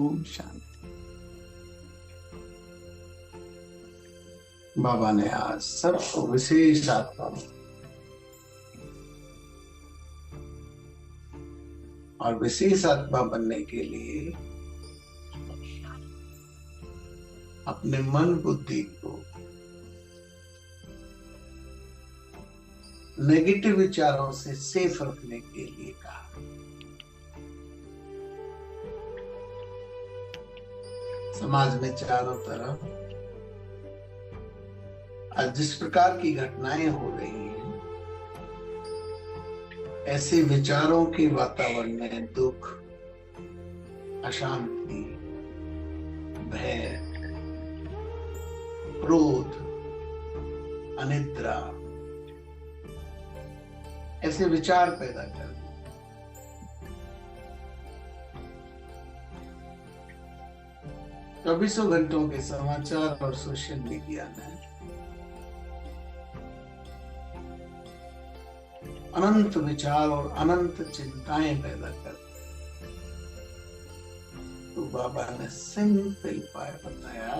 ओम शांति। बाबा ने आज सबको विशेष आत्मा और विशेष आत्मा बनने के लिए अपने मन बुद्धि को नेगेटिव विचारों से सेफ रखने के लिए कहा। समाज में चारों तरफ आज जिस प्रकार की घटनाएं हो रही हैं, ऐसे विचारों के वातावरण में दुख, अशांति, भय, क्रोध, अनिद्रा ऐसे विचार पैदा कर दिए। चौबीसों घंटों के समाचार और सोशल मीडिया ने अनंत विचार और अनंत चिंताएं पैदा कर दी। तो बाबा ने सिंपल उपाय बताया,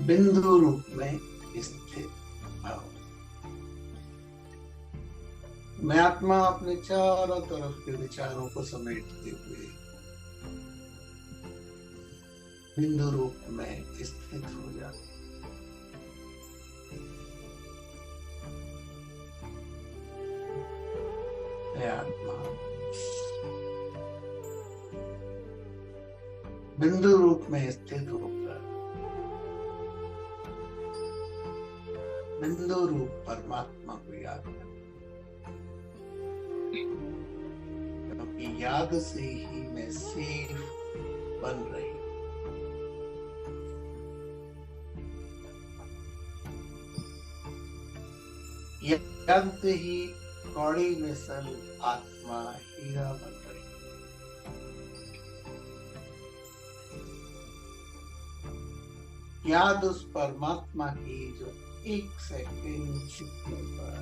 बिंदु रूप में स्थित भाव। मैं आत्मा अपने चारों तरफ के विचारों को समेटते हुए बिंदु रूप में स्थित हो जाती। आत्मा बिंदु रूप में स्थित होकर बिंदु रूप परमात्मा को याद कर, क्योंकि याद से ही मैं सेफ बन रही। याद से ही कौड़ी में सल आत्मा हीरा बन रही। याद उस परमात्मा की जो एक सेकंड छिपने पर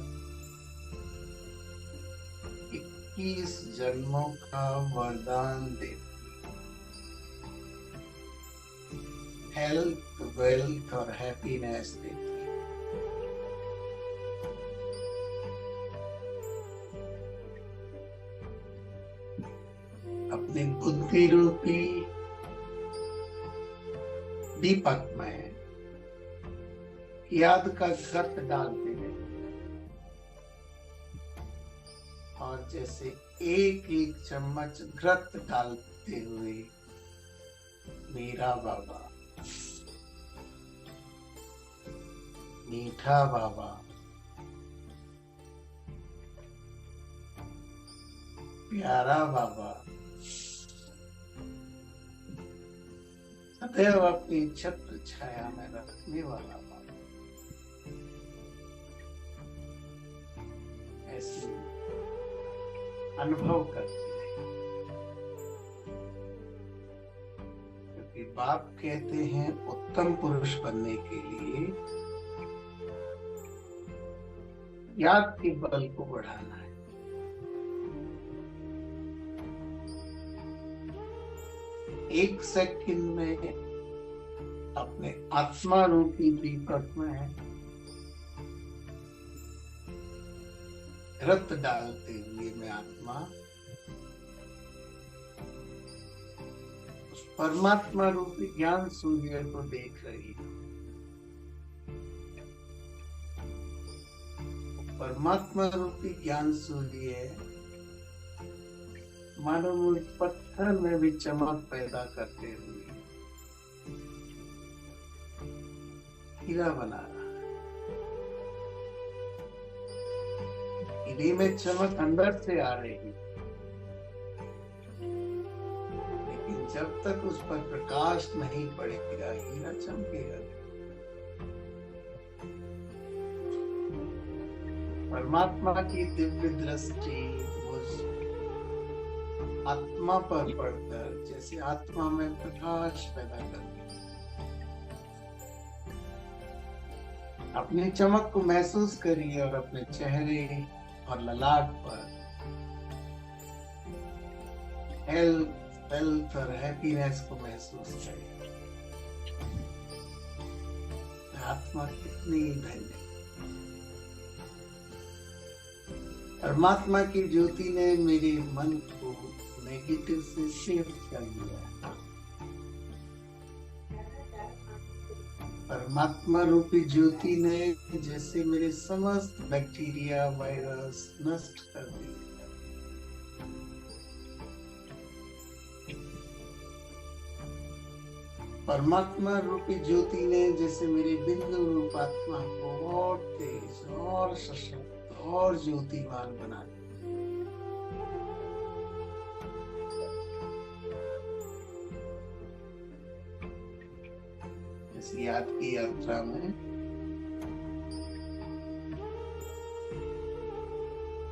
21 जन्मों का वरदान देती, हेल्थ, वेल्थ और हैप्पीनेस देती। अपने बुद्धि रूपी दीपक में याद का घृत डालते हैं और जैसे एक एक चम्मच घृत डालते हुए मेरा बाबा, मीठा बाबा, प्यारा बाबा सदैव अपनी छत्र छाया में रखने वाला बाबा, ऐसी अनुभव करती रही। क्योंकि बाप कहते हैं उत्तम पुरुष बनने के लिए याद के बल को बढ़ाना है। एक सेकंड में अपने आत्मा रूपी दीपक में घृत डालते हुए मैं आत्मा उस परमात्मा रूपी ज्ञान सूर्य को देख रही हूँ। परमात्मा रूपी ज्ञान सूर्य मानो मुझ पत्थर में भी चमक पैदा करते हुए हीरा बना रहा है। हीरे में चमक अंदर से आ रही है, लेकिन जब तक उस पर प्रकाश नहीं पड़ेगा हीरा चमकेगा। परमात्मा की दिव्य दृष्टि उस आत्मा पर पड़कर जैसे आत्मा में प्रकाश पैदा करती। अपनी चमक को महसूस करिए और अपने चेहरे और ललाट पर हेल्थ, वेल्थ और हैप्पीनेस को महसूस करें। आत्मा कितनी धन्य। परमात्मा की ज्योति ने मेरे मन को नेगेटिव से शिफ्ट कर दिया। परमात्मा रूपी ज्योति ने जैसे मेरे समस्त बैक्टीरिया वायरस नष्ट कर दिए। परमात्मा रूपी ज्योति ने जैसे मेरे बिंदु रूप आत्मा को और तेज और सशक्त और ज्योतिमान बना दिया। इस याद की यात्रा में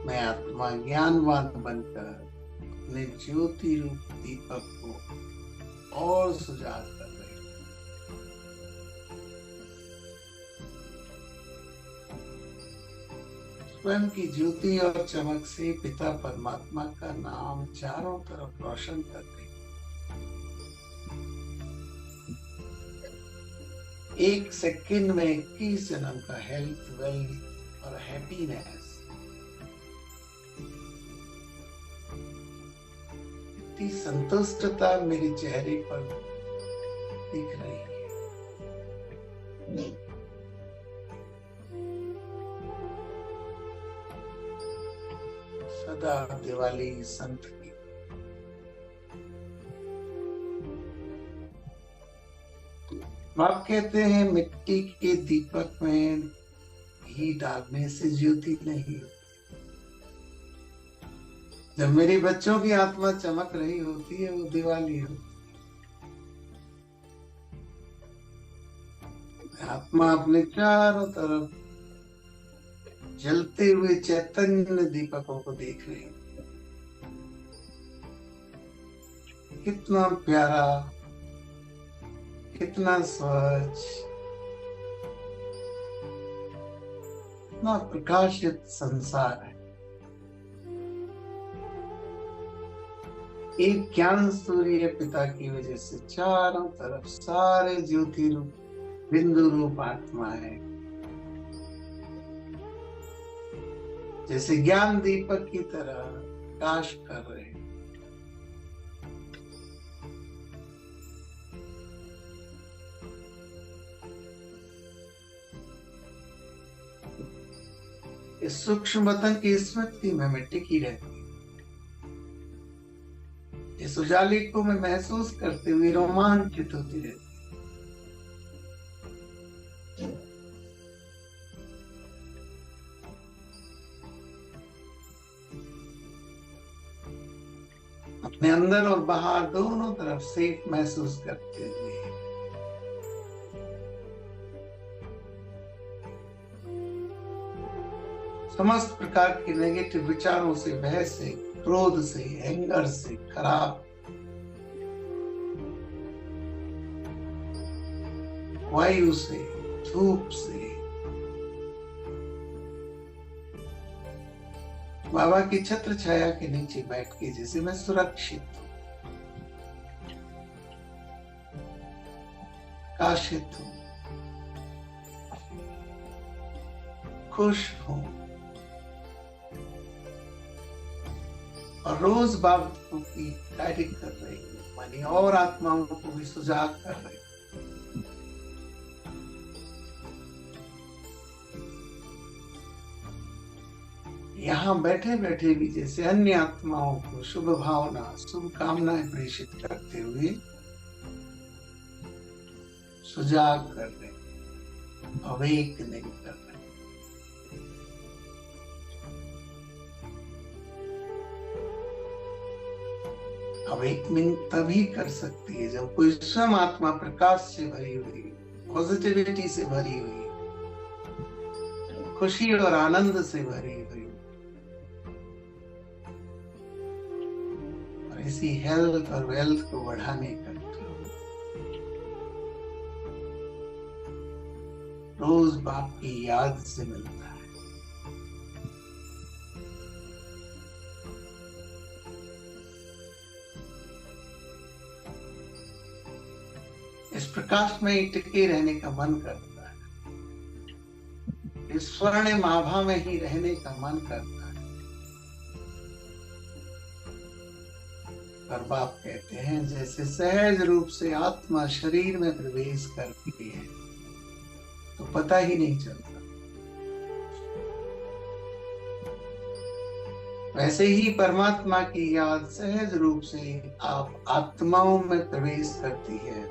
मैं आत्मा ज्ञानवान बनकर अपने ज्योति रूप दीपक को और सुजाग कर रही। स्वयं की ज्योति और चमक से पिता परमात्मा का नाम चारों तरफ रोशन कर रही। एक सेकंड में 21 जन्म का हेल्थ, वेल्थ और हैप्पीनेस, इतनी संतुष्टता मेरे चेहरे पर दिख रही है। सदा दिवाली संत की। आप कहते हैं मिट्टी के दीपक में घी डालने से ज्योति नहीं होती। जब मेरे बच्चों की आत्मा चमक रही होती है वो दिवाली होती है। आत्मा अपने चारों तरफ जलते हुए चैतन्य दीपकों को देख रहे हैं। कितना प्यारा, कितना स्वच्छ, कितना प्रकाशित संसार है। एक ज्ञान सूर्य पिता की वजह से चारों तरफ सारे ज्योति रूप बिंदु रूप आत्मा है। जैसे ज्ञान दीपक की तरह प्रकाश कर रहे हैं। इस सूक्ष्म वतन की स्मृति में मैं टिकी रहती हूँ। इस उजाले को मैं महसूस करते हुए रोमांचित होती रहती। अपने अंदर और बाहर दोनों तरफ सेफ महसूस करते हुए समस्त प्रकार के नेगेटिव विचारों से, भय से, क्रोध से, एंगर से, खराब वायु से, धूप से, बाबा की छत्र छाया के नीचे बैठ के जैसे मैं सुरक्षित हूं, काशित हूं, खुश हूं और रोज बाबा की डायरेक्ट कर रही हूं, मानी और आत्माओं को भी सुजाग कर रही हूं। यहाँ बैठे बैठे भी जैसे अन्य आत्माओं को शुभ भावना, शुभ कामनाएं प्रेषित करते हुए सुजाग कर रहे, अवेक नहीं कर रहे। अवेकनिंग तभी कर सकती है जब कोई स्वयं आत्मा प्रकाश से भरी हुई, पॉजिटिविटी से भरी हुई, खुशी और आनंद से भरी हुई, इसी हेल्थ और वेल्थ को बढ़ाने का रोज बाप की याद से मिलता है। इस प्रकाश में ही टिके रहने का मन करता है, इस स्वर्णिम आभा में ही रहने का मन करता है। और बाप कहते हैं जैसे सहज रूप से आत्मा शरीर में प्रवेश करती है तो पता ही नहीं चलता, वैसे ही परमात्मा की याद सहज रूप से आप आत्माओं में प्रवेश करती है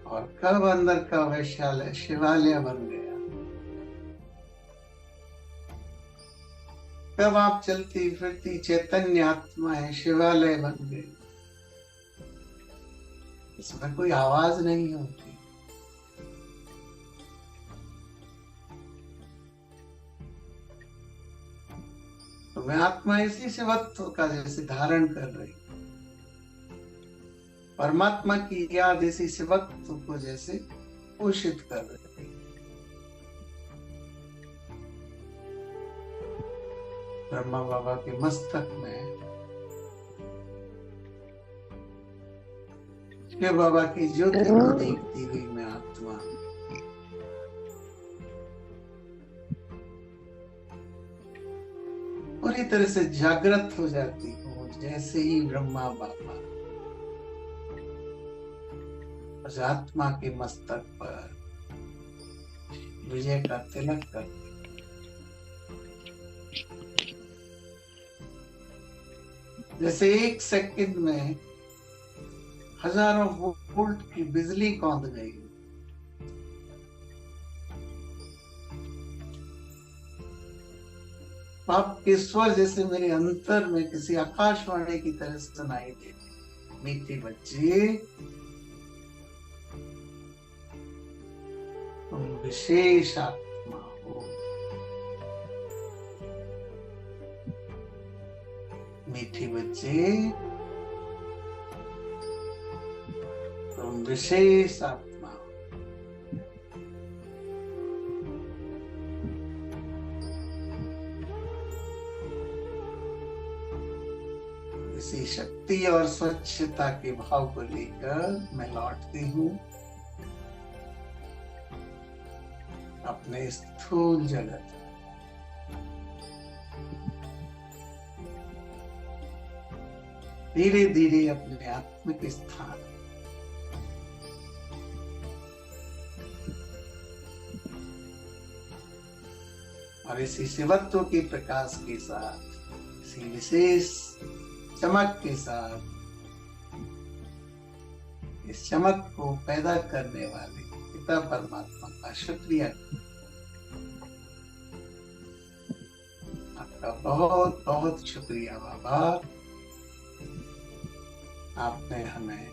और कब अंदर का वैशाल्य शिवालय बन गया, कब आप चलती फिरती चैतन्य आत्माएं शिवालय बन गई। इसमें कोई आवाज नहीं होती, तो मैं आत्मा इसी शिवत्व का जैसे धारण कर रही, परमात्मा की याद इसी शिवत्व को जैसे पोषित कर रही। ब्रह्मा बाबा के मस्तक में शिव बाबा की ज्योति को देखती हुई मैं आत्मा पूरी तरह से जागृत हो जाती हूँ, जैसे ही ब्रह्मा बाबा उस आत्मा के मस्तक पर विजय का तिलक करते, जैसे एक सेकंड में हजारों वोल्ट की बिजली कौंध गई। आपके स्वर जैसे मेरे अंतर में किसी आकाशवाणी की तरह सुनाई देती। मीठे बच्चे, तुम विशेष आत्मा हो। मीठे बच्चे, तुम विशेष आत्मा हो। इसी शक्ति और स्वच्छता के भाव को लेकर मैं लौटती हूँ अपने स्थूल जगत। धीरे धीरे अपने आत्मिक स्थान और इसी शिवत्व के प्रकाश के साथ, इसी विशेष चमक के साथ, इस चमक को पैदा करने वाले पिता परमात्मा का शुक्रिया। आपका बहुत बहुत शुक्रिया बाबा, आपने हमें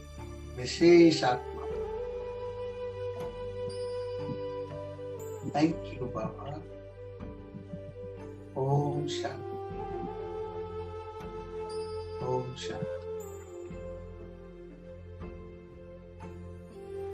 विशेष आत्मा। Thank you Baba. ओम शांति। ओम शांति।